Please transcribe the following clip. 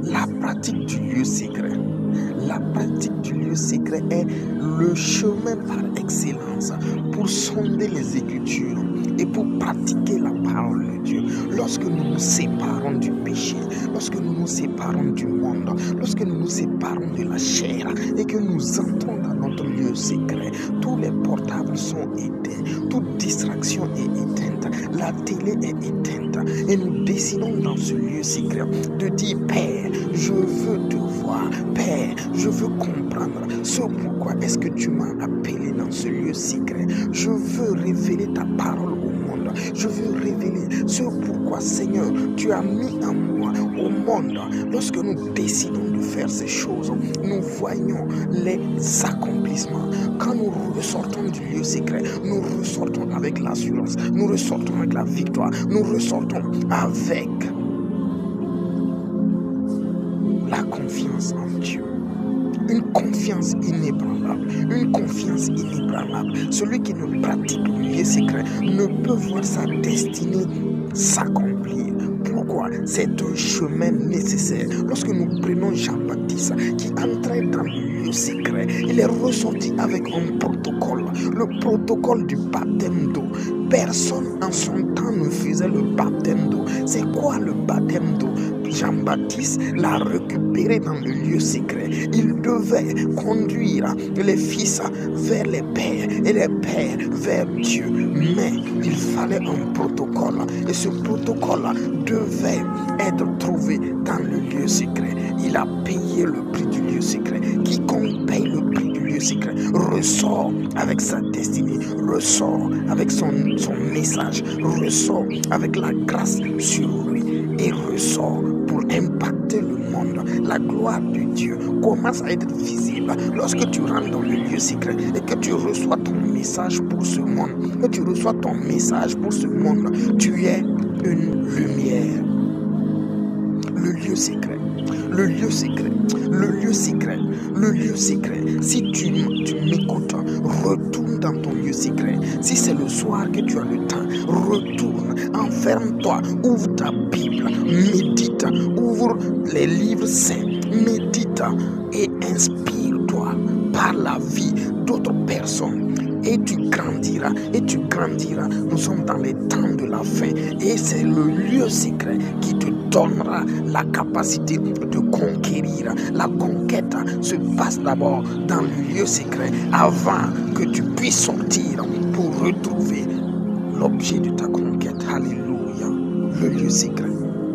La pratique du lieu secret. La pratique du lieu secret est le chemin par excellence pour sonder les Écritures et pour pratiquer la parole de Dieu. Lorsque nous nous séparons du péché, lorsque nous nous séparons du monde, lorsque nous nous séparons de la chair et que nous entrons dans notre lieu secret, tous les portables sont éteints, toute distraction est éteinte, la télé est éteinte et nous décidons dans ce lieu secret de dire: Père, je veux te voir, Père, je veux comprendre ce pourquoi est-ce que tu m'as appelé dans ce lieu secret. Je veux révéler ta parole au monde. Je veux révéler ce pourquoi, Seigneur, tu as mis en moi au monde. Lorsque nous décidons de faire ces choses, nous voyons les accomplissements. Quand nous ressortons du lieu secret, nous ressortons avec l'assurance, nous ressortons avec la victoire, nous ressortons avec la confiance en Dieu. Une confiance inébranlable, une confiance inébranlable. Celui qui ne pratique le lieu secret ne peut voir sa destinée s'accomplir. Pourquoi? C'est un chemin nécessaire. Lorsque nous prenons Jean-Baptiste qui entrait dans le lieu secret, il est ressorti avec un protocole, le protocole du baptême d'eau. Personne en son temps ne faisait le baptême d'eau. C'est quoi le baptême d'eau? Jean-Baptiste l'a récupéré dans le lieu secret. Il devait conduire les fils vers les pères et les pères vers Dieu. Mais il fallait un protocole. Et ce protocole devait être trouvé dans le lieu secret. Il a payé le prix du lieu secret. Quiconque paye le prix du lieu secret ressort avec sa destinée, ressort avec son message, ressort avec la grâce sur lui et ressort pour impacter le monde. La gloire de Dieu commence à être visible lorsque tu rentres dans le lieu secret et que tu reçois ton message pour ce monde. Que tu reçois ton message pour ce monde, tu es une lumière. Le lieu secret. Le lieu secret, le lieu secret, le lieu secret. Si tu m'écoutes, retourne dans ton lieu secret. Si c'est le soir que tu as le temps, retourne, enferme-toi, ouvre ta Bible, médite, ouvre les livres saints, médite et inspire-toi par la vie d'autres personnes. Et tu grandiras, et tu grandiras. Nous sommes dans les temps de la fin et c'est le lieu secret qui te donnera la capacité de conquérir. La conquête se passe d'abord dans le lieu secret avant que tu puisses sortir pour retrouver l'objet de ta conquête. Alléluia. Le lieu secret.